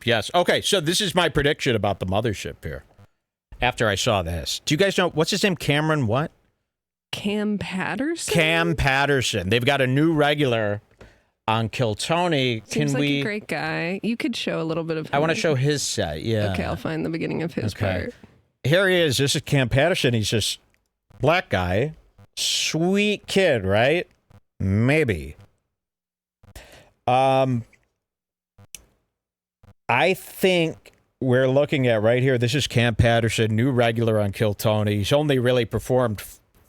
Yes. Okay, so this is my prediction about the Mothership here. After I saw this. Do you guys know, what's his name? Cameron what? Cam Patterson? Cam Patterson. They've got a new regular on Kill Tony. Seems like a great guy. You could show a little bit of him. I want to show his set, yeah. Okay, I'll find the beginning of his part. Here he is. This is Cam Patterson. He's just black guy. Sweet kid, right? Maybe. I think we're looking at right here. This is Cam Patterson, new regular on Kill Tony. He's only really performed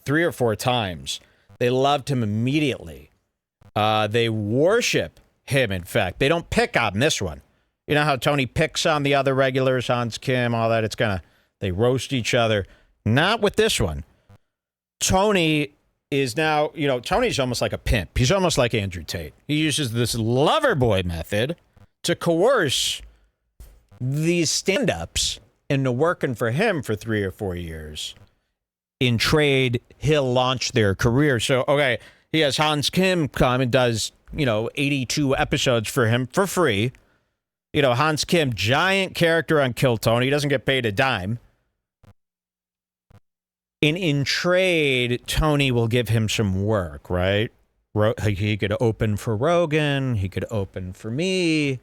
3 or 4 times. They loved him immediately. They worship him, in fact. They don't pick on this one. You know how Tony picks on the other regulars, Hans Kim, all that? It's kind of, they roast each other. Not with this one. Tony is now, you know, Tony's almost like a pimp. He's almost like Andrew Tate. He uses this lover boy method to coerce these stand-ups into working for him for 3 or 4 years. In trade, he'll launch their career. So, okay, he has Hans Kim come and does, you know, 82 episodes for him for free. You know, Hans Kim, giant character on Kill Tony. He doesn't get paid a dime. And in trade, Tony will give him some work, right? He could open for Rogan. He could open for me.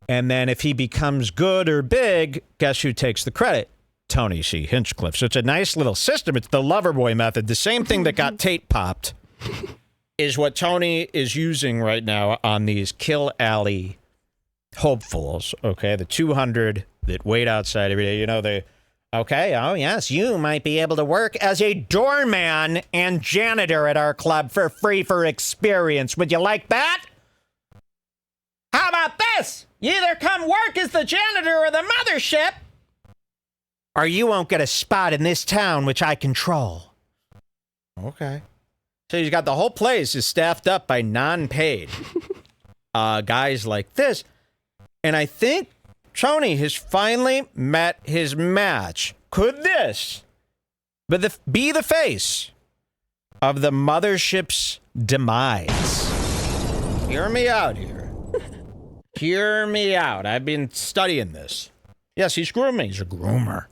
And then if he becomes good or big, guess who takes the credit? Tony C. Hinchcliffe. So it's a nice little system. It's the Loverboy method. The same thing that got Tate popped is what Tony is using right now on these Kill Alley hopefuls, okay? The 200 that wait outside every day. You know, they, okay, oh yes, you might be able to work as a doorman and janitor at our club for free for experience. Would you like that? How about this? You either come work as the janitor or the Mothership, or you won't get a spot in this town which I control. Okay. So he's got the whole place is staffed up by non-paid guys like this. And I think Tony has finally met his match. Could this be the face of the Mothership's demise? Hear me out here. Hear me out. I've been studying this. Yes, he's grooming. He's a groomer.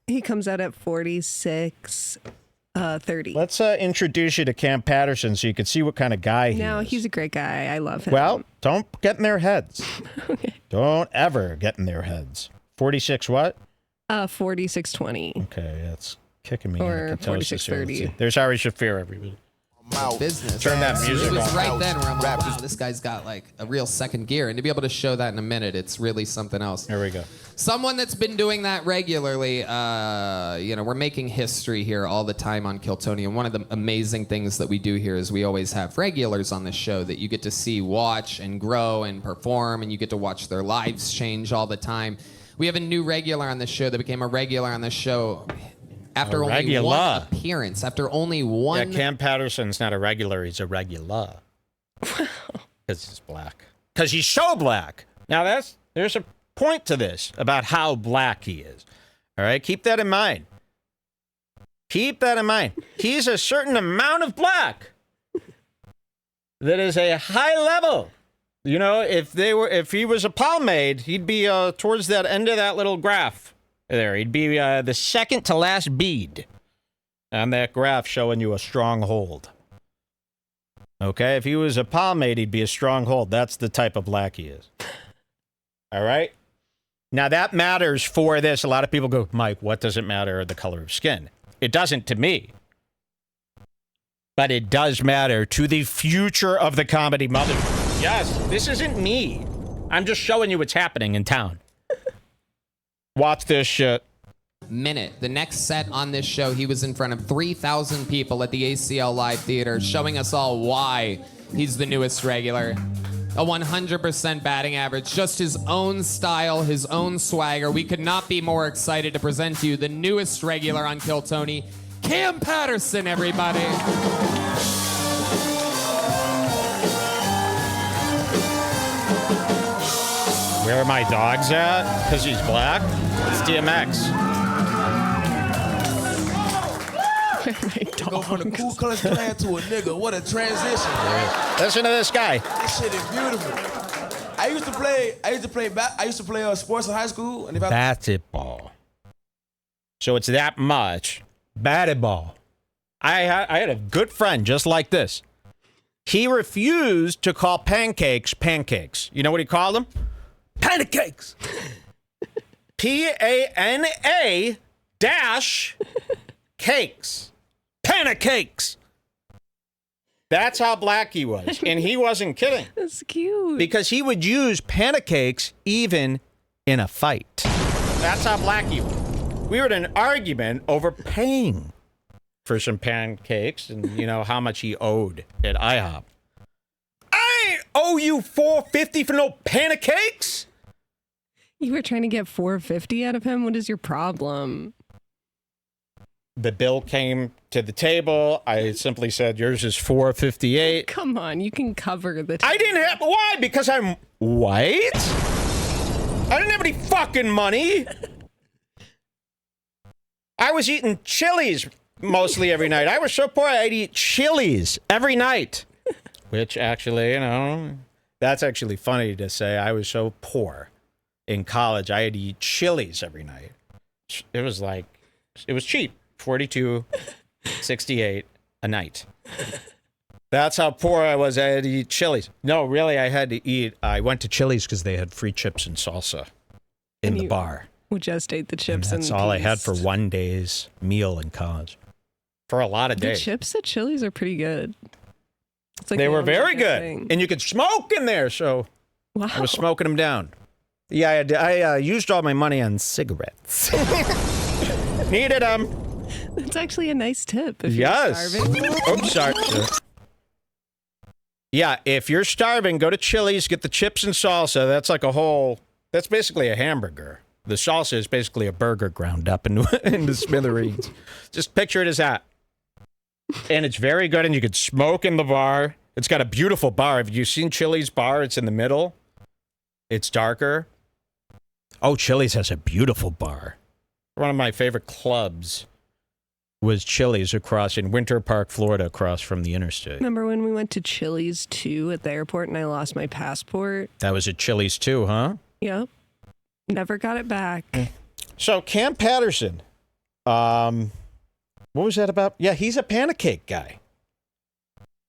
He comes out at 46:30. Let's introduce you to Cam Patterson so you can see what kind of guy he is. No, he's a great guy. I love him. Well, don't get in their heads. Okay. Don't ever get in their heads. 46 what? 46:20. Okay, that's kicking me. Or 46:30. There's Ari Shafir, everybody. Business. Turn that music It was off. right then where I'm like, wow, this guy's got like a real second gear. And to be able to show that in a minute, it's really something else. Here we go. Someone that's been doing that regularly, you know, we're making history here all the time on Kill Tony. And one of the amazing things that we do here is we always have regulars on the show that you get to see watch and grow and perform, and you get to watch their lives change all the time. We have a new regular on the show that became a regular on the show after only one appearance. After only one. Yeah, Cam Patterson's not a regular. He's a regular. Because he's black. Because he's so black. Now, there's a point to this about how black he is. All right? Keep that in mind. Keep that in mind. He's a certain amount of black that is a high level. You know, if he was a pomade, he'd be towards that end of that little graph. There, he'd be the second to last bead on that graph showing you a strong hold. Okay, if he was a pomade, he'd be a strong hold. That's the type of black he is. All right? Now, that matters for this. A lot of people go, Mike, what does it matter, the color of skin? It doesn't to me. But it does matter to the future of the comedy mother. Yes, this isn't me. I'm just showing you what's happening in town. Watch this shit. Minute. The next set on this show, he was in front of 3,000 people at the ACL Live Theater, showing us all why he's the newest regular. A 100% batting average, just his own style, his own swagger. We could not be more excited to present to you the newest regular on Kill Tony, Cam Patterson, everybody. Where are my dogs at? Because he's black? It's DMX. Where are my dogs? Go from the Ku Klux Klan to a nigga. What a transition. Listen to this guy. This shit is beautiful. I used to play sports in high school. And if Basketball. So it's that much. Basketball. I had a good friend just like this. He refused to call pancakes pancakes. You know what he called them? Pancakes. P-A-N-A dash cakes. Pancakes. That's how black he was. And he wasn't kidding. That's cute. Because he would use pancakes even in a fight. That's how black he was. We were in an argument over paying for some pancakes and, you know, how much he owed at IHOP. I owe you $4.50 for no pancakes? You were trying to get $4.50 out of him? What is your problem? The bill came to the table. I simply said, yours is $4.58. Come on, you can cover the... I didn't have... Why? Because I'm white? I didn't have any fucking money. I was eating Chili's mostly every night. I was so poor, I'd eat Chili's every night. Which actually, you know, that's actually funny to say. I was so poor in college, I had to eat Chili's every night. It was like, it was cheap. $42.68 a night. That's how poor I was. I had to eat Chili's. No, really, I had to eat. I went to Chili's because they had free chips and salsa in the bar. We just ate the chips and that's all I had for one day's meal in college. For a lot of days. The chips at Chili's are pretty good. It's like they were only very good good. thing. And you could smoke in there, so Wow. I was smoking them down. Yeah, I used all my money on cigarettes. Needed them. That's actually a nice tip if you're starving. Oops, sorry. Yeah, if you're starving, go to Chili's, get the chips and salsa. That's like that's basically a hamburger. The salsa is basically a burger ground up into smithereens. Just picture it as that. And it's very good, and you could smoke in the bar. It's got a beautiful bar. Have you seen Chili's bar? It's in the middle. It's darker. Oh, Chili's has a beautiful bar. One of my favorite clubs was Chili's across in Winter Park, Florida, across from the interstate. Remember when we went to Chili's too at the airport and I lost my passport? That was at Chili's too, huh? Yep. Never got it back. So Cam Patterson, what was that about? Yeah, he's a pancake guy.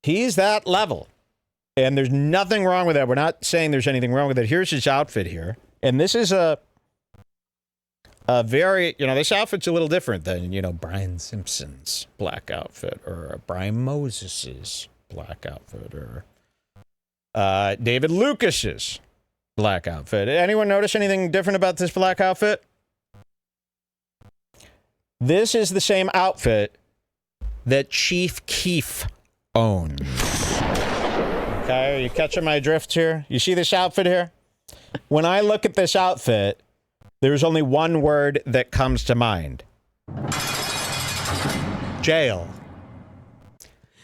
He's that level. And there's nothing wrong with that. We're not saying there's anything wrong with it. Here's his outfit here. And this is a very, this outfit's a little different than, Brian Simpson's black outfit or Brian Moses's black outfit or David Lucas's black outfit. Anyone notice anything different about this black outfit? This is the same outfit that Chief Keef owns. Okay, are you catching my drift here? You see this outfit here? When I look at this outfit, there's only one word that comes to mind. Jail.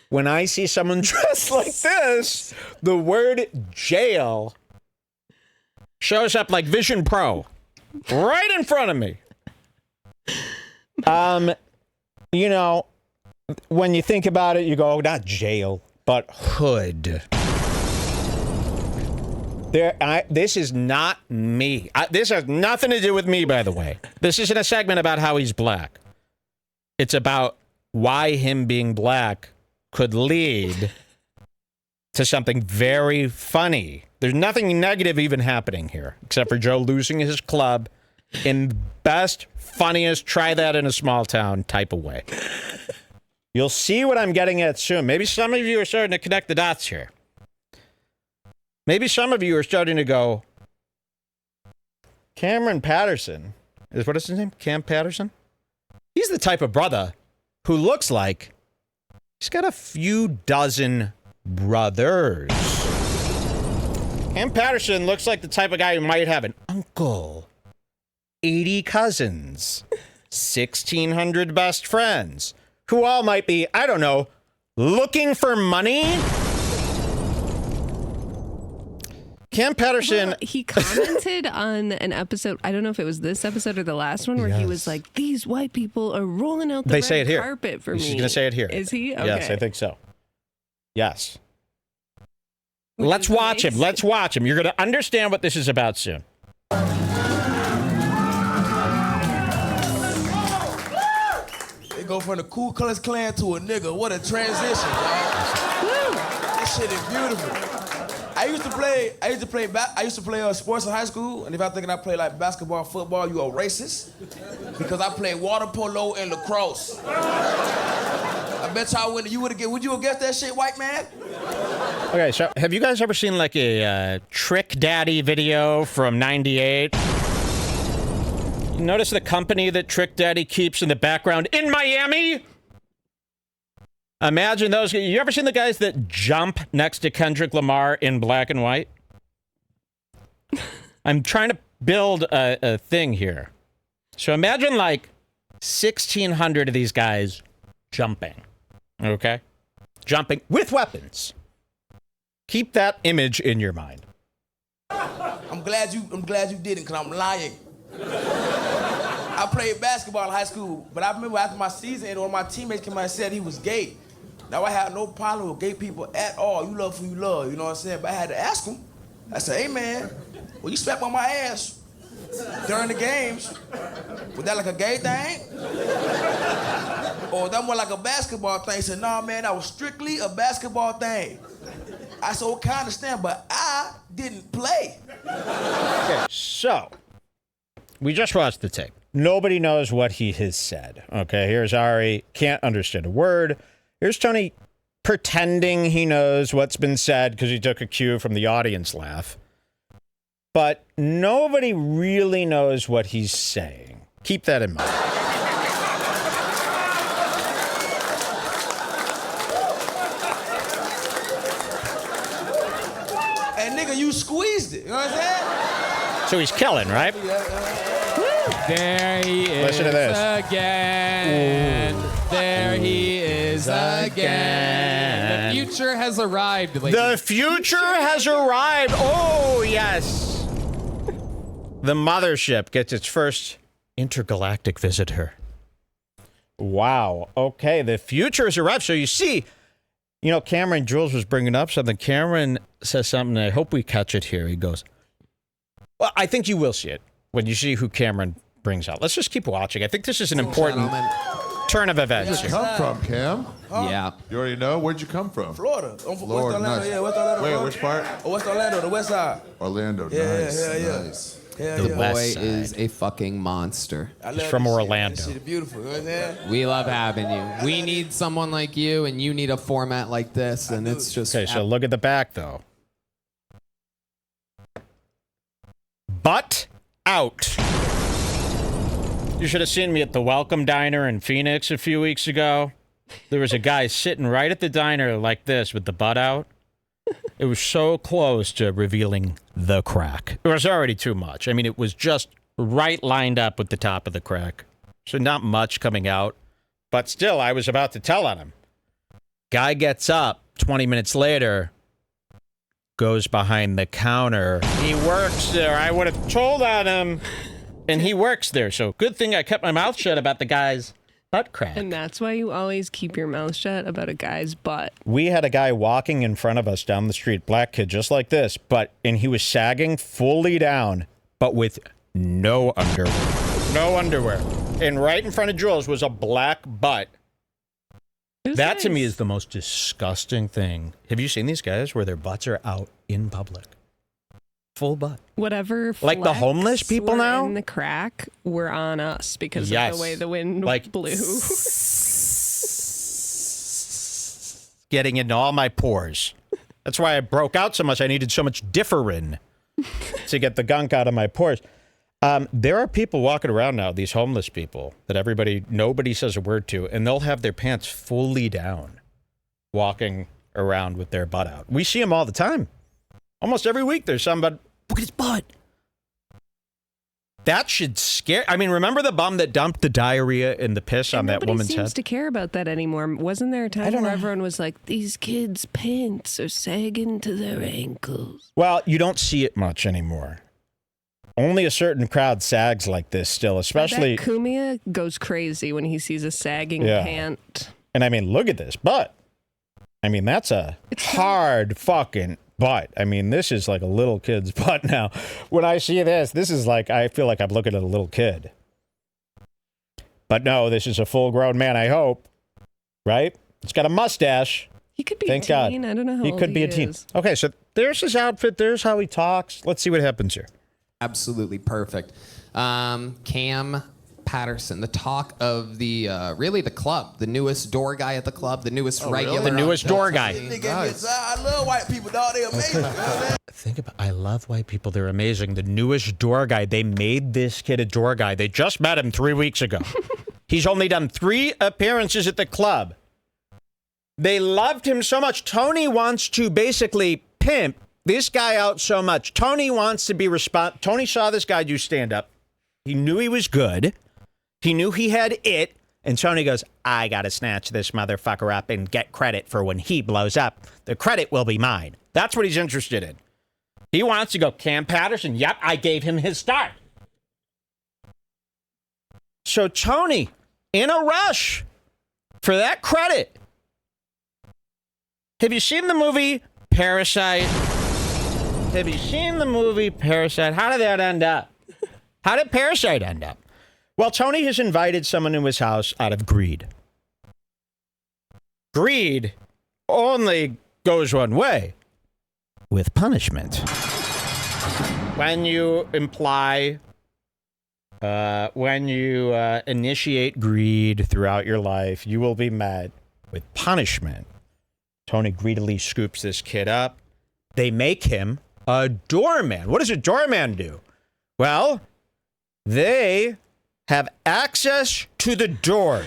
When I see someone dressed like this, the word jail shows up like Vision Pro right in front of me. When you think about it, you go, not jail, but hood. This is not me. This has nothing to do with me, by the way. This isn't a segment about how he's black. It's about why him being black could lead to something very funny. There's nothing negative even happening here, except for Joe losing his club in best, funniest, try that in a small town type of way. You'll see what I'm getting at soon. Maybe some of you are starting to connect the dots here. Maybe some of you are starting to go, Cameron Patterson, what is his name? Cam Patterson? He's the type of brother who looks like he's got a few dozen brothers. Cam Patterson looks like the type of guy who might have an uncle, 80 cousins, 1,600 best friends, who all might be, I don't know, looking for money. Cam Patterson. Well, he commented on an episode. I don't know if it was this episode or the last one where he was like, "These white people are rolling out the red carpet for me." He's going to say it here. Is he? Okay. Yes, I think so. Yes. Let's watch him. Let's watch him. You're going to understand what this is about soon. They go from the Ku Klux Klan to a nigga. What a transition, dog. This shit is beautiful. I used to play sports in high school, and if I'm thinking I play like basketball, football, you a racist? Because I played water polo and lacrosse. I bet y'all would you have guessed that shit, white man? Okay, so have you guys ever seen like a Trick Daddy video from '98? You notice the company that Trick Daddy keeps in the background in Miami? Imagine those. You ever seen the guys that jump next to Kendrick Lamar in black and white? I'm trying to build a thing here. So imagine like 1,600 of these guys jumping. Okay? Jumping with weapons. Keep that image in your mind. I'm glad you didn't, because I'm lying. I played basketball in high school, but I remember after my season, one of my teammates came out and said he was gay. Now, I had no problem with gay people at all. You love who you love, you know what I'm saying? But I had to ask him. I said, hey, man, well, you smacked on my ass during the games. Was that like a gay thing? Or was that more like a basketball thing? He said, nah, man, that was strictly a basketball thing. I said, okay, I understand, but I didn't play. Okay, so we just watched the tape. Nobody knows what he has said. Okay, here's Ari, can't understand a word. Here's Tony pretending he knows what's been said because he took a cue from the audience laugh. But nobody really knows what he's saying. Keep that in mind. And nigga, you squeezed it, you know what I'm saying? So he's killing, right? There he is. Listen to this. Again. Ooh. There he is again. The future has arrived, ladies. The future has arrived. Oh, yes. The Mothership gets its first intergalactic visitor. Wow. Okay, the future has arrived. So you see, you know, Cameron Jules was bringing up something. Cameron says something, and I hope we catch it here. He goes, well, I think you will see it when you see who Cameron brings out. Let's just keep watching. I think this is an important turn of events. Where'd you come from, Cam? Huh? Yeah. You already know? Where'd you come from? Florida. I'm from Florida, West Orlando. nice. Yeah, West Orlando. Wait, which part? Oh, West Orlando, the west side. Orlando, Yeah, nice, yeah. nice. Yeah, The yeah. boy West side. is a fucking monster. I He's love from this shit, Orlando. man. This shit is beautiful. You know what I'm saying? We love having you. We need someone like you, and you need a format like this, and it's just... Okay, so look at the back, though. Butt out. You should have seen me at the Welcome Diner in Phoenix a few weeks ago. There was a guy sitting right at the diner like this with the butt out. It was so close to revealing the crack. It was already too much. I mean, it was just right lined up with the top of the crack. So not much coming out. But still, I was about to tell on him. Guy gets up 20 minutes later, goes behind the counter. He works there. I would have told on him. And he works there. So good thing I kept my mouth shut about the guy's butt crack. And that's why you always keep your mouth shut about a guy's butt. We had a guy walking in front of us down the street, black kid, just like this, and he was sagging fully down, but with no underwear. No underwear. And right in front of Jules was a black butt. That to me is the most disgusting thing. Have you seen these guys where their butts are out in public? Full butt. Whatever like the homeless people were now in the crack were on us because of the way the wind blew. Getting into all my pores. That's why I broke out so much. I needed so much Differin to get the gunk out of my pores. There are people walking around now, these homeless people that nobody says a word to, and they'll have their pants fully down, walking around with their butt out. We see them all the time. Almost every week there's somebody, look at his butt. That should scare. I mean, remember the bum that dumped the diarrhea and the piss on that woman's head? Nobody seems to care about that anymore. Wasn't there a time where everyone was like, these kids' pants are sagging to their ankles? Well, you don't see it much anymore. Only a certain crowd sags like this still, especially... Kumia goes crazy when he sees a sagging pant. And I mean, look at this butt. I mean, that's a hard fucking butt. I mean, this is like a little kid's butt now. When I see this is like, I feel like I'm looking at a little kid. But no, this is a full-grown man, I hope. Right? It's got a mustache. He could be Thank a teen. God. I don't know how He old could be a teen. is. Okay, so there's his outfit. There's how he talks. Let's see what happens here. Absolutely perfect. Cam Patterson, the talk of the really the club, the newest door guy at the club, the newest regular. The newest door guy. Nice. I love white people, dog. They amazing. I love white people. They're amazing. The newest door guy. They made this kid a door guy. They just met him 3 weeks ago. He's only done 3 appearances at the club. They loved him so much. Tony wants to basically pimp this guy out so much. Tony wants to be Tony saw this guy do stand-up. He knew he was good. He knew he had it. And Tony goes, I got to snatch this motherfucker up and get credit for when he blows up. The credit will be mine. That's what he's interested in. He wants to go, Cam Patterson. Yep, I gave him his start. So Tony, in a rush for that credit. Have you seen the movie Parasite? Have you seen the movie Parasite? How did that end up? How did Parasite end up? Well, Tony has invited someone to his house out of greed. Greed only goes one way, with punishment. When you initiate greed throughout your life, you will be met with punishment. Tony greedily scoops this kid up. They make him a doorman. What does a doorman do? Well, they have access to the doors.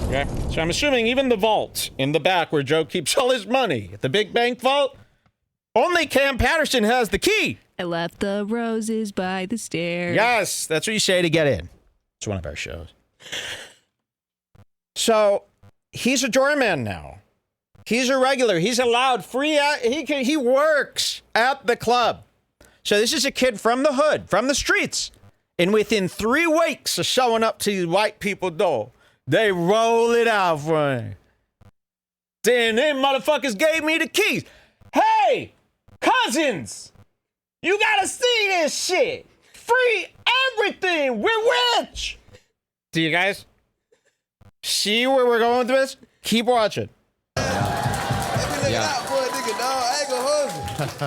Okay. So I'm assuming even the vault in the back where Joe keeps all his money, the big bank vault, only Cam Patterson has the key. I left the roses by the stairs. Yes, that's what you say to get in. It's one of our shows. So he's a doorman now. He's a regular. He's allowed free. He works at the club. So this is a kid from the hood, from the streets. And within 3 weeks of showing up to these white people door, they roll it out for him. Then them motherfuckers gave me the keys. Hey, cousins, you gotta see this shit. Free everything. We're rich. Do you guys see where we're going with this? Keep watching. Yeah.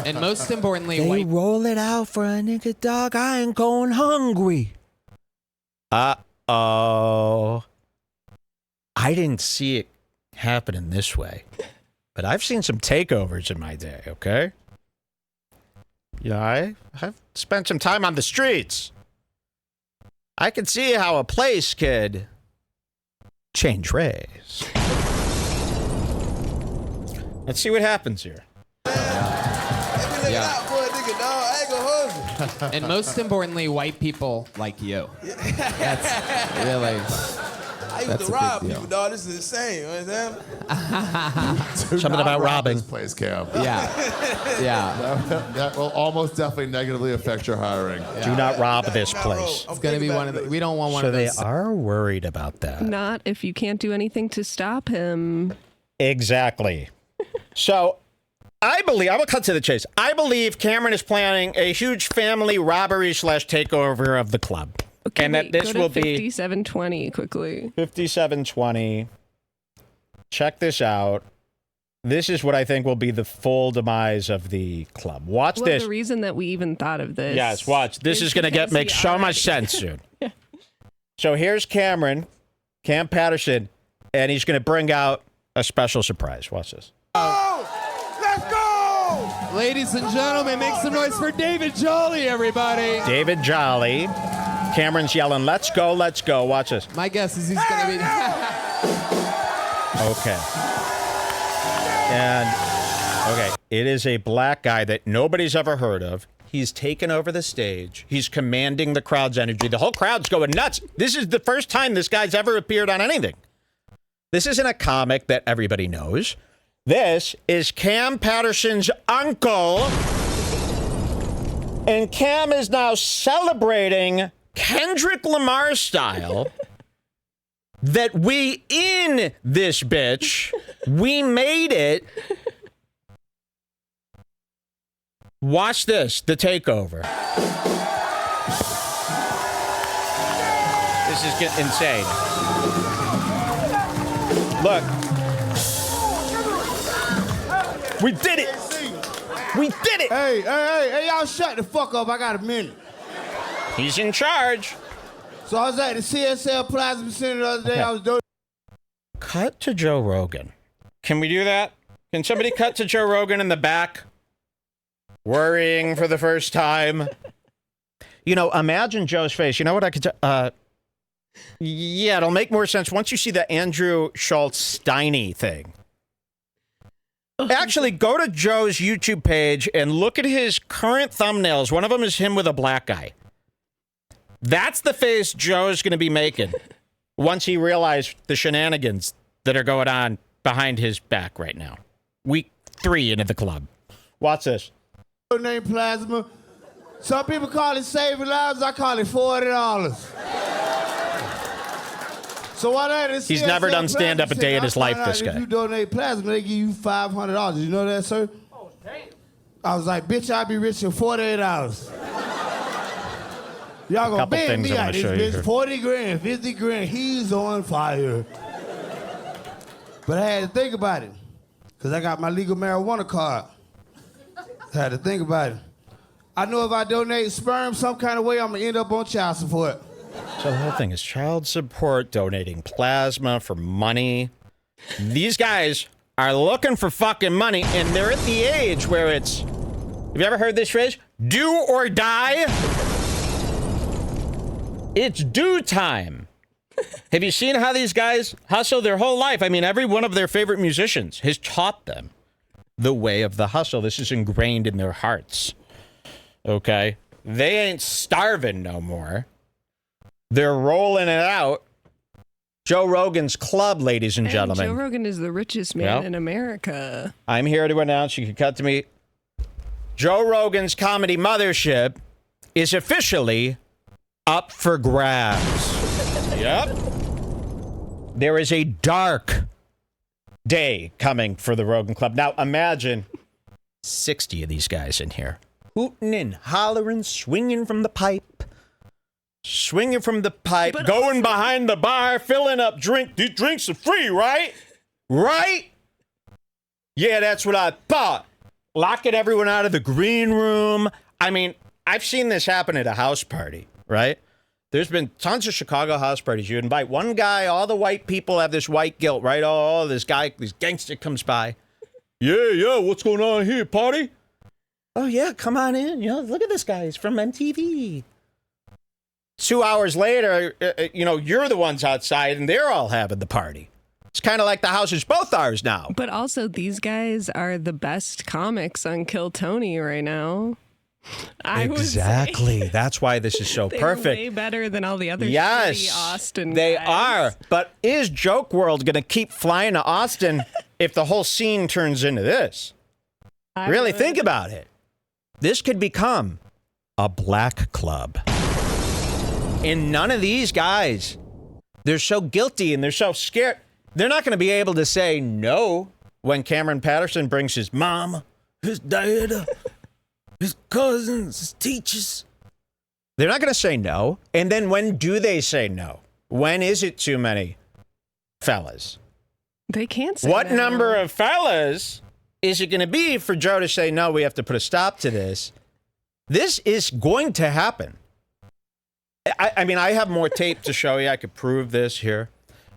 And most importantly, They roll it out for a nigga, dog. I ain't going hungry. Uh-oh. I didn't see it happening this way. But I've seen some takeovers in my day, okay? Yeah, I've spent some time on the streets. I can see how a place could change ways. Let's see what happens here. Yeah. And most importantly, white people like you. That's really. I used to rob people, dog. This is insane. You understand? Something about robbing. This place, Cam. Yeah. Yeah. That will almost definitely negatively affect your hiring. Yeah. Do not rob this place. It's going to be one of the. We don't want one so of those. So they are worried about that. Not if you can't do anything to stop him. Exactly. So I will cut to the chase. I believe Cameron is planning a huge family robbery / takeover of the club. Okay, and that this will be 5720 quickly. 5720. Check this out. This is what I think will be the full demise of the club. Watch this. The reason that we even thought of this. Yes, watch. This is going to make so much sense soon. Yeah. So here's Cam Patterson, and he's going to bring out a special surprise. Watch this. Let's go! Ladies and gentlemen, make some noise for David Jolly, everybody. David Jolly. Cameron's yelling, let's go, let's go. Watch this. My guess is he's going to be... Okay. And, okay, it is a black guy that nobody's ever heard of. He's taken over the stage. He's commanding the crowd's energy. The whole crowd's going nuts. This is the first time this guy's ever appeared on anything. This isn't a comic that everybody knows. This is Cam Patterson's uncle. And Cam is now celebrating Kendrick Lamar style that we in this bitch. We made it. Watch this, the takeover. This is insane. Look. We did it. We did it. Hey, y'all shut the fuck up. I got a minute. He's in charge. So I was at the CSL Plasma Center the other day. Okay. I was doing. Cut to Joe Rogan. Can we do that? Can somebody cut to Joe Rogan in the back? Worrying for the first time. You know, imagine Joe's face. You know what I could yeah, it'll make more sense once you see the Andrew Schultz Steiny thing. Actually, go to Joe's YouTube page and look at his current thumbnails. One of them is him with a black guy. That's the face Joe's going to be making once he realized the shenanigans that are going on behind his back right now. Week 3 into the club. Watch this. Name plasma. Some people call it saving lives. I call it $40. So what that is? He's never done stand-up a day in his life, this guy. If you donate plasma, they give you $500. You know that, sir? Oh, damn. I was like, bitch, I'd be rich in $48. Y'all gonna bend me out this bitch. 40 grand, 50 grand. He's on fire. But I had to think about it, because I got my legal marijuana card. I had to think about it. I know if I donate sperm some kind of way, I'm gonna end up on child support. So the whole thing is child support, donating plasma for money. These guys are looking for fucking money, and they're at the age where it's, have you ever heard this phrase? Do or die? It's due time. Have you seen how these guys hustle their whole life? I mean, every one of their favorite musicians has taught them the way of the hustle. This is ingrained in their hearts. Okay? They ain't starving no more. They're rolling it out. Joe Rogan's club, ladies and gentlemen. Joe Rogan is the richest man in America. I'm here to announce, you can cut to me, Joe Rogan's comedy Mothership is officially up for grabs. Yep. There is a dark day coming for the Rogan Club. Now imagine 60 of these guys in here. Hooting and hollering, swinging from the pipe. Swinging from the pipe, but going behind the bar, filling up These drinks are free, right? Right? Yeah, that's what I thought. Locking everyone out of the green room. I mean, I've seen this happen at a house party, right? There's been tons of Chicago house parties. You invite one guy, all the white people have this white guilt, right? Oh, this gangster comes by. Yeah, what's going on here, party? Oh, yeah, come on in. You know, look at this guy. He's from MTV. 2 hours later, you're the ones outside and they're all having the party. It's kind of like the house is both ours now. But also, these guys are the best comics on Kill Tony right now. Exactly. That's why this is so perfect. Way better than all the other shitty Austin they guys. are. But is Joke World going to keep flying to Austin if the whole scene turns into this? Really think about it. This could become a black club. And none of these guys, they're so guilty and they're so scared. They're not going to be able to say no when Cam Patterson brings his mom, his dad, his cousins, his teachers. They're not going to say no. And then when do they say no? When is it too many fellas? They can't say What no. number of fellas is it going to be for Joe to say, no, we have to put a stop to this? This is going to happen. I mean, I have more tape to show you. I could prove this here.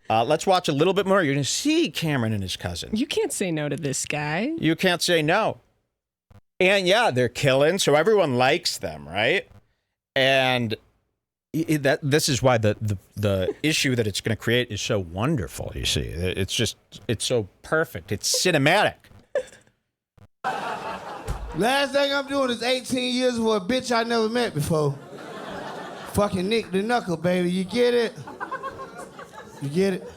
Let's watch a little bit more. You're going to see Cameron and his cousin. You can't say no to this guy. You can't say no. And yeah, they're killing, so everyone likes them, right? And this is why the issue that it's going to create is so wonderful, you see. It's so perfect. It's cinematic. Last thing I'm doing is 18 years with a bitch I never met before. Fucking Nick the Knuckle, baby. You get it? You get it?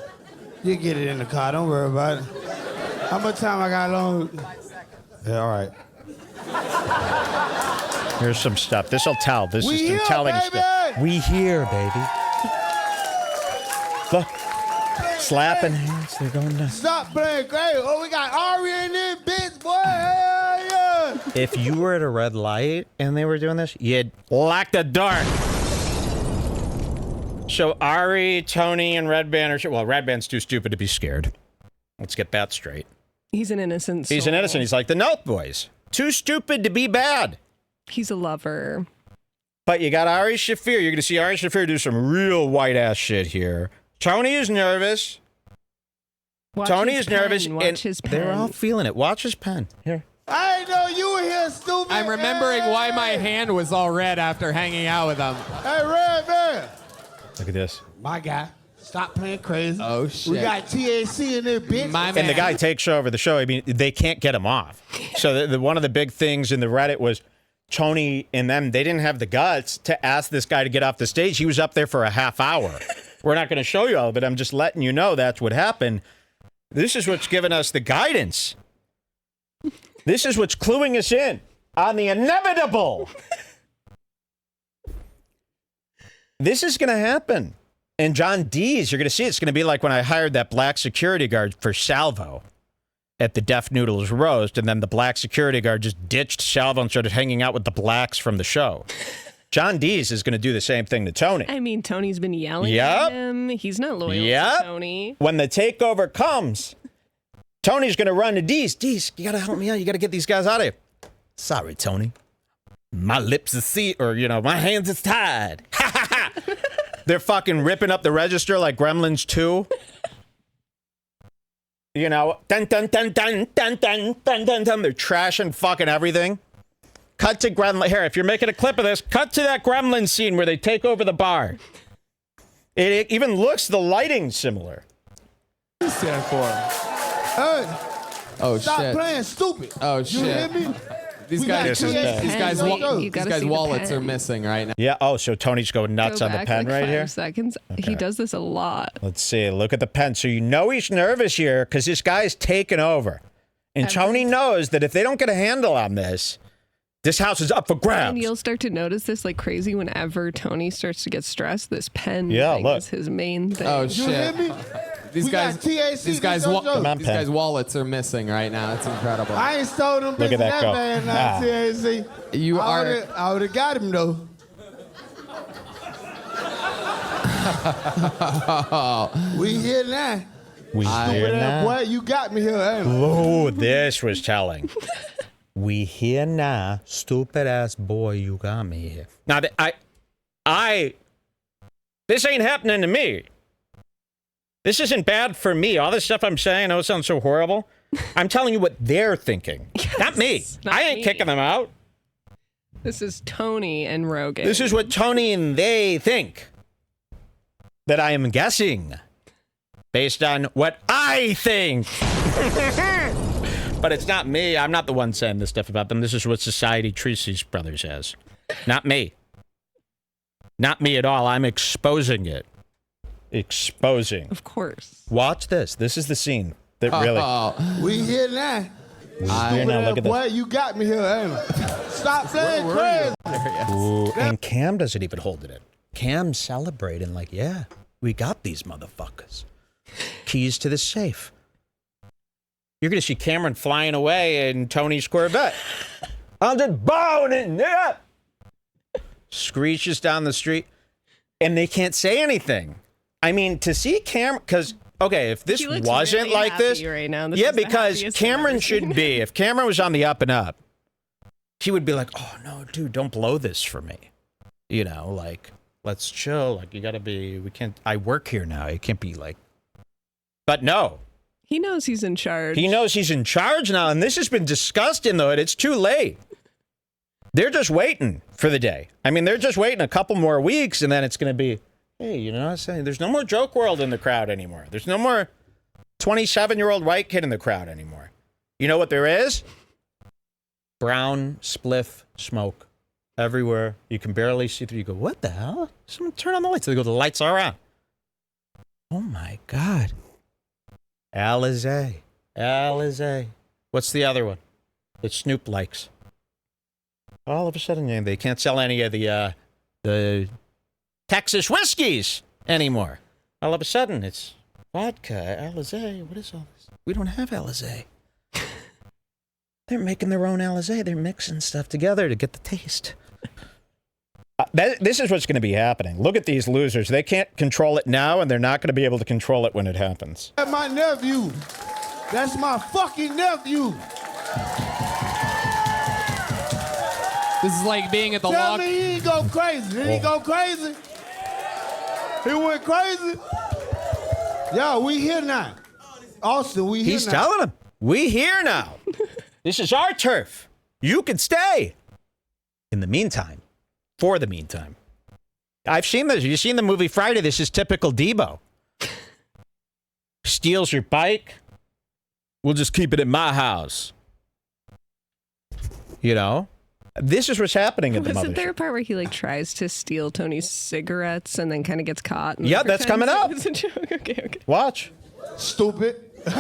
You get it in the car. Don't worry about it. How much time I got long? Yeah, all right. Here's some stuff. This'll tell. This We is here, some telling baby! stuff. We here, baby. Look. Slapping hands. They're going down. Stop playing great. Oh, we got Ari in this bitch, boy. Hell yeah. If you were at a red light and they were doing this, you'd lock the door. So Ari, Tony, and Redban are... Well, Redban's too stupid to be scared. Let's get that straight. He's an innocent soul. He's an innocent. He's like the Note Boys. Too stupid to be bad. He's a lover. But you got Ari Shaffir. You're going to see Ari Shaffir do some real white-ass shit here. Tony is nervous. Tony is nervous. Watch his pen. They're all feeling it. Watch his pen. Here. I didn't know you were here, stupid. I'm remembering why my hand was all red after hanging out with him. Hey, Red Man. Look at this. My guy. Stop playing crazy. Oh, shit. We got TAC in there, bitch. My And the man. guy takes over the show. I mean, they can't get him off. So one of the big things in the Reddit was Tony and them, they didn't have the guts to ask this guy to get off the stage. He was up there for a half hour. We're not going to show you all, but I'm just letting you know that's what happened. This is what's giving us the guidance. This is what's cluing us in on the inevitable. This is going to happen. And John Dees, you're going to see it's going to be like when I hired that black security guard for Salvo at the Deaf Noodles Roast, and then the black security guard just ditched Salvo and started hanging out with the blacks from the show. John Dees is going to do the same thing to Tony. I mean, Tony's been yelling at him. He's not loyal to Tony. When the takeover comes, Tony's going to run to Dees. Dees, you got to help me out. You got to get these guys out of here. Sorry, Tony. My lips are sealed, or, my hands is tied. Ha, ha, ha. They're fucking ripping up the register like Gremlins 2. Dun, dun, dun, dun, dun, dun, dun, dun, dun. They're trashing fucking everything. Cut to Gremlin. Here, if you're making a clip of this, cut to that Gremlin scene where they take over the bar. It even looks, the lighting similar. Stand for him. Hey, stop shit. playing stupid. Oh, shit. You hear me? These We guys' got TAC. You gotta see the wallets pen. are missing right now. Yeah, oh, so Tony's going nuts Go on the back pen like right 5 here? seconds. Okay. He does this a lot. Let's see. Look at the pen. So he's nervous here because this guy's taking over. And Tony knows that if they don't get a handle on this house is up for grabs. And you'll start to notice this like crazy whenever Tony starts to get stressed. This pen Yeah, look. is his main thing. Oh, You shit. hear me? These We guys, got TAC. these guys, Come on, these Pen. guys' wallets are missing right now. It's incredible. I ain't stole them Look at bitches that go. bad now, TAC. You are. I would have got him, though. We here now. We hear Over there, now. boy, you got me here, ain't you? Oh, this was telling. We hear now, stupid ass boy, you got me here. Now, this ain't happening to me. This isn't bad for me. All this stuff I'm saying, I know it sounds so horrible. I'm telling you what they're thinking. Not me. not I ain't me. kicking them out. This is Tony and Rogan. This is what Tony and they think. That I am guessing. Based on what I think. But it's not me. I'm not the one saying this stuff about them. This is what society treats these brothers as. Not me. Not me at all. I'm exposing it. Exposing. Of course. Watch this. This is the scene that really. We here now. Here now, look at boy, this. you got me here, ain't you? Stop playing crazy. Ooh, and Cam doesn't even hold it in. Cam's celebrating like, yeah, we got these motherfuckers. Keys to the safe. You're going to see Cameron flying away in Tony's Corvette. I'm just boning it. Screeches down the street. And they can't say anything. I mean, to see Cameron, because, okay, if this He looks wasn't really like this. happy right now. This Yeah, is the because happiest I've Cameron ever should seen. be. If Cameron was on the up and up, he would be like, oh, no, dude, don't blow this for me. Like, let's chill. Like, you got to be, I work here now. It can't be like, but no. He knows he's in charge. He knows he's in charge now, and this has been discussed in the hood. It's too late. They're just waiting for the day. I mean, they're just waiting a couple more weeks, and then it's going to be, hey, you know what I'm saying? There's no more Joke World in the crowd anymore. There's no more 27-year-old white kid in the crowd anymore. You know what there is? Brown spliff smoke everywhere. You can barely see through. You go, what the hell? Someone turn on the lights. They go, the lights are on. Oh, my God. Alizé. What's the other one that Snoop likes? All of a sudden, they can't sell any of the Texas whiskeys anymore. All of a sudden, it's vodka, Alizé. What is all this? We don't have Alizé. They're making their own Alizé. They're mixing stuff together to get the taste. This is what's going to be happening. Look at these losers. They can't control it now, and they're not going to be able to control it when it happens. That's my nephew. That's my fucking nephew. This is like being at the Tell log. me he ain't go crazy. Did he go crazy? He went crazy? Yo, we here now. Austin, we here He's now. telling them, we here now. This is our turf. You can stay. In the meantime, for the meantime, I've seen this. You've seen the movie Friday. This is typical Debo. Steals your bike. We'll just keep it in my house. You know? This is what's happening at the Wasn't Mothership. there a part where he like tries to steal Tony's cigarettes and then kind of gets caught? And Yeah, that's coming up. It's a joke. Okay. Watch. Stupid. All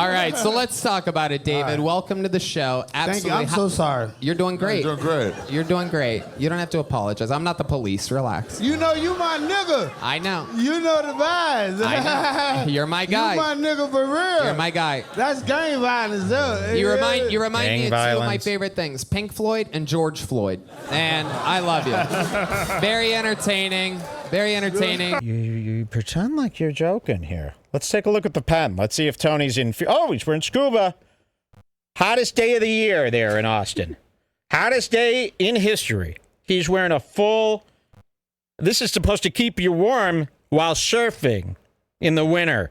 right, so let's talk about it, David. Welcome to the show. Thank you. Absolutely. I'm so sorry. You're doing great. You're doing great. You're doing great. You don't have to apologize. I'm not the police. Relax. You know you my nigga. I know. You know the vibes. I know. You're my guy. You my nigga for real. You're my guy. That's gang violence, though. You remind me Gang of two of my violence. favorite things: Pink Floyd and George Floyd. And I love you. Very entertaining. Very entertaining. You pretend like you're joking here. Let's take a look at the pen. Let's see if Tony's in. Oh, he's wearing scuba. Hottest day of the year there in Austin. Hottest day in history. He's wearing a full. This is supposed to keep you warm while surfing in the winter.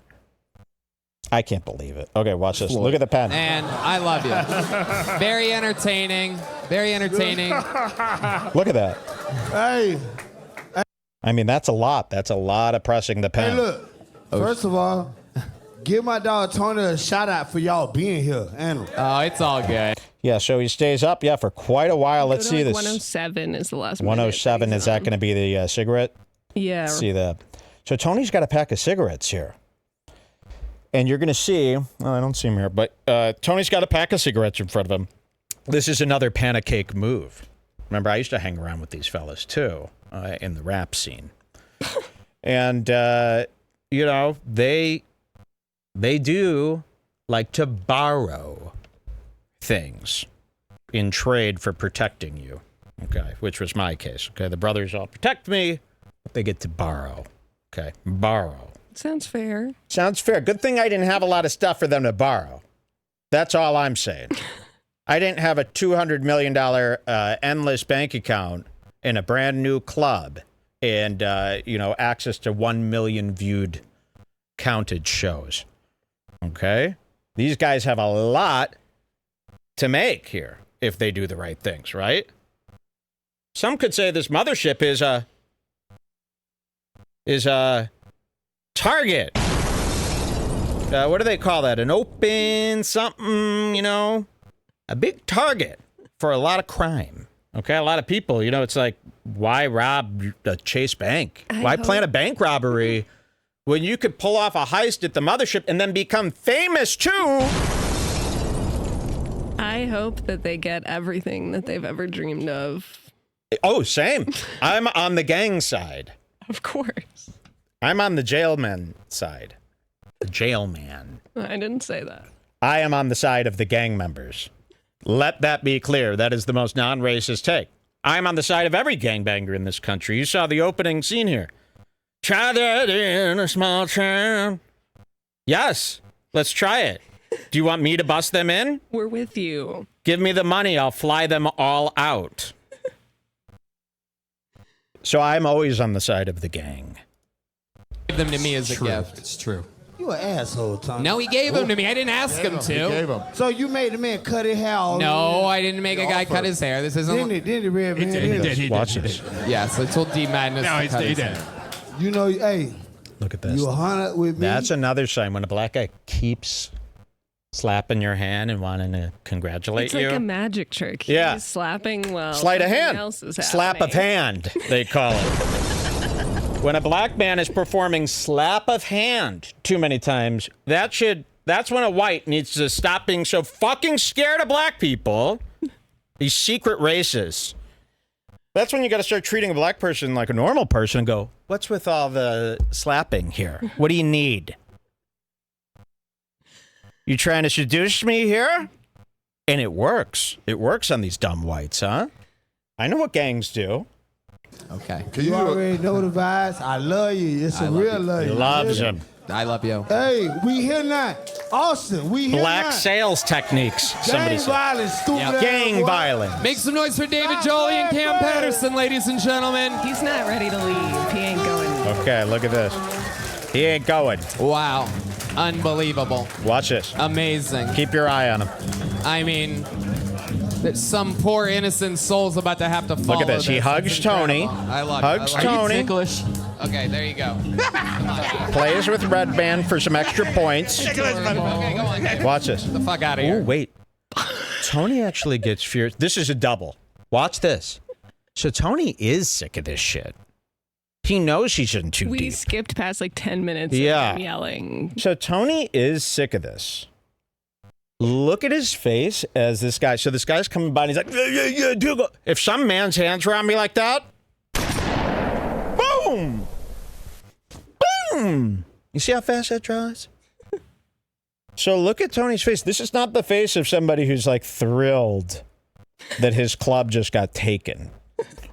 I can't believe it. Okay, watch this. Look at the pen. And I love you. Very entertaining. Very entertaining. Look at that. Hey, I mean, that's a lot. That's a lot of pressing the pen. hey, look. First of all, give my dog Tony a shout out for y'all being here. And Oh, it's all good. Yeah, so he stays up, for quite a while. Let's see this. 107 is the last. 107, is that going to be the cigarette? Yeah. Let's see that. So Tony's got a pack of cigarettes here. And you're going to see, I don't see him here, but Tony's got a pack of cigarettes in front of him. This is another pancake move. Remember, I used to hang around with these fellas, too, in the rap scene. And, you know, they do like to borrow things in trade for protecting you, okay, which was my case, okay? The brothers all protect me, but they get to borrow, okay? Borrow. Sounds fair. Sounds fair. Good thing I didn't have a lot of stuff for them to borrow. That's all I'm saying. I didn't have a $200 million endless bank account in a brand new club and, you know, access to 1 million viewed counted shows. Okay? These guys have a lot to make here if they do the right things, right? Some could say this mothership is a target. What do they call that? An open something, you know? A big target for a lot of crime. Okay? A lot of people, you know, it's like, why rob a Chase Bank? Why plan a bank robbery when you could pull off a heist at the mothership and then become famous too? I hope that they get everything that they've ever dreamed of. Oh, same. I'm on the gang side. Of course. I'm on the jailman side. The jailman. I didn't say that. I am on the side of the gang members. Let that be clear. That is the most non-racist take. I'm on the side of every gangbanger in this country. You saw the opening scene here. Try that in a small town. Yes, let's try it. Do you want me to bust them in? We're with you. Give me the money. I'll fly them all out. So I'm always on the side of the gang. Give them to me as a gift. It's true. you an asshole, Tony. No, he gave them to me. I didn't ask him He to. gave him. So you made the man cut his hair off. No, I didn't make a guy cut his hair. This isn't. Didn't he, Red Man? He did. He Watch did. this. Yes, I told D Madness. No, to cut he his did. hair. You know, hey, Look at this. you 100 with me. That's another sign when a black guy keeps slapping your hand and wanting to congratulate It's you. like a magic trick. Yeah. He's slapping while Sleight of something hand. else is Slap of happening. hand, they call it. When a black man is performing slap of hand too many times, that's when a white needs to stop being so fucking scared of black people. These secret races. That's when you got to start treating a black person like a normal person and go, what's with all the slapping here? What do you need? You trying to seduce me here? And it works. It works on these dumb whites, huh? I know what gangs do. Okay. You already know the vibes. I love you. It's a real love. He loves him. I love you. Hey, we here now. Austin, we here Black now. sales techniques. Somebody Gang said. violence, stupid ass Gang boy. violence. Make some noise for David Jolly and Cam Patterson, ladies and gentlemen. He's not ready to leave. He ain't going. Okay, look at this. He ain't going. Wow. Unbelievable. Watch this. Amazing. Keep your eye on him. I mean, that some poor innocent soul's about to have to follow. Look at this. He hugs That's Tony. incredible. I love Hugs it. Tony. Ticklish. Okay, there you go. Plays with Redbar for some extra points. Okay, go on. Watch this. Get the fuck out of Oh, here. wait. Tony actually gets furious. This is a double. Watch this. So Tony is sick of this shit. He knows she's in too We deep. skipped past like 10 minutes Yeah. of him yelling. So Tony is sick of this. Look at his face as this guy. So this guy's coming by and he's like, yeah, do. If some man's hands were on me like that, boom, boom. You see how fast that draws? So look at Tony's face. This is not the face of somebody who's like thrilled that his club just got taken.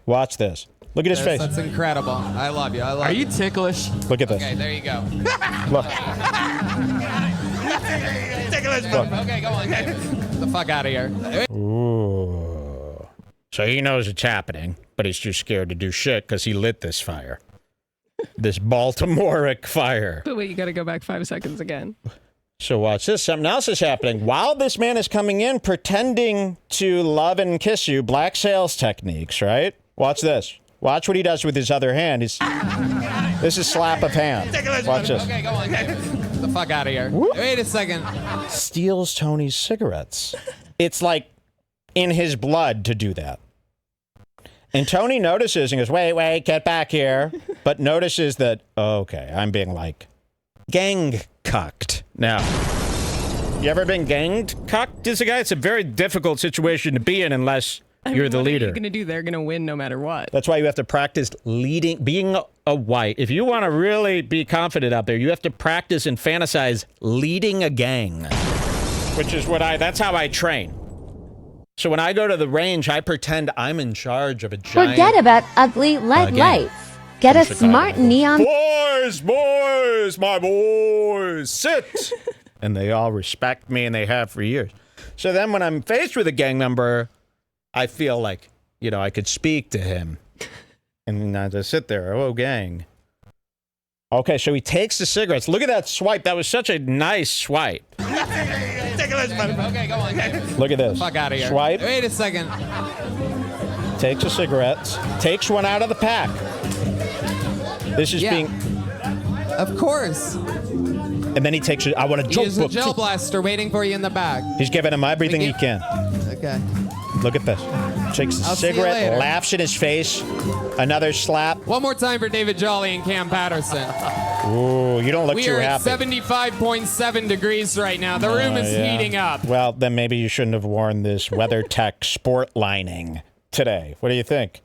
Watch this. Look at his face. That's incredible. I love you. I love you. Are you ticklish? Look at this. Okay, there you go. Look. Okay, go on. Get the fuck out of here. Ooh. So he knows it's happening, but he's too scared to do shit because he lit this fire. This Baltimoreic fire. But wait, you got to go back 5 seconds again. So watch this. Something else is happening. While this man is coming in pretending to love and kiss you, black sales techniques, right? Watch this. Watch what he does with his other hand. This is slap of hand. Watch this. Okay, go on. Get the fuck out of here. Wait a second. Steals Tony's cigarettes. It's like in his blood to do that. And Tony notices and goes, wait, get back here. But notices that, okay, I'm being like gang cucked. Now, you ever been ganged cucked as a guy? It's a very difficult situation to be in unless you're the what leader. What are you going to do? They're going to win no matter what. That's why you have to practice leading, being a white. If you want to really be confident out there, you have to practice and fantasize leading a gang, which is that's how I train. So when I go to the range, I pretend I'm in charge of a giant... Forget about ugly LED lights. Get a smart neon... Boys, my boys, sit! And they all respect me, and they have for years. So then when I'm faced with a gang member, I feel like, I could speak to him. And I just sit there, oh, gang. Okay, so he takes the cigarettes. Look at that swipe. That was such a nice swipe. Okay, go on. Look at this. Fuck out of here. Swipe. Wait a second. Takes the cigarettes. Takes one out of the pack. This is being... Of course. And then he takes it. I want a joke He's a book. gel blaster waiting for you in the back. He's giving him everything he can. Okay. Look at this. Takes the I'll see you cigarette, later. laughs in his face. Another slap. One more time for David Jolly and Cam Patterson. Ooh, you don't look We too are at happy. 75.7 degrees right now. The room is Yeah. heating up. Well, then maybe you shouldn't have worn this WeatherTech sport lining today. What do you think?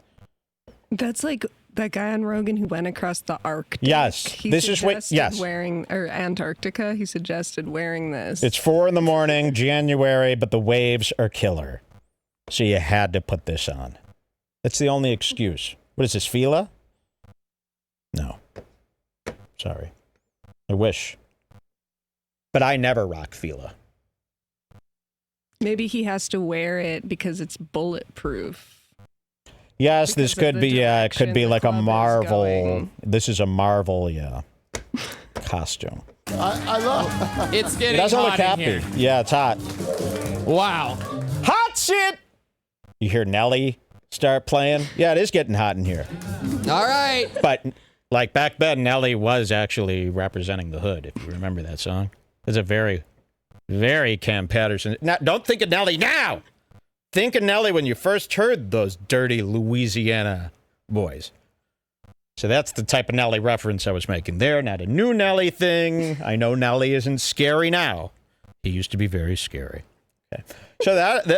That's like that guy on Rogan who went across the Arctic. Yes. He This is what- suggested yes. wearing, or Antarctica, he suggested wearing this. It's 4 a.m, January, but the waves are killer. So you had to put this on. That's the only excuse. What is this, Fila? No. Sorry. I wish. But I never rock Fila. Maybe he has to wear it because it's bulletproof. Yes, Because this of could the be, it could direction be the like a club is Marvel. going. This is a Marvel, costume. I love. It's It getting doesn't look hot in happy. here. Yeah, it's hot. Wow. Hot shit! You hear Nelly start playing? Yeah, it is getting hot in here. All right. But like back then, Nelly was actually representing the hood, if you remember that song. It's a very, very Cam Patterson. Now, don't think of Nelly now! Think of Nelly when you first heard those dirty Louisiana boys. So that's the type of Nelly reference I was making there. Not a new Nelly thing. I know Nelly isn't scary now. He used to be very scary. Okay. So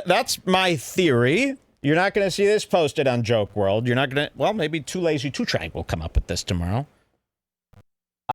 that's my theory. You're not going to see this posted on Joke World. You're not going to, well, maybe Too Lazy to Try will come up with this tomorrow.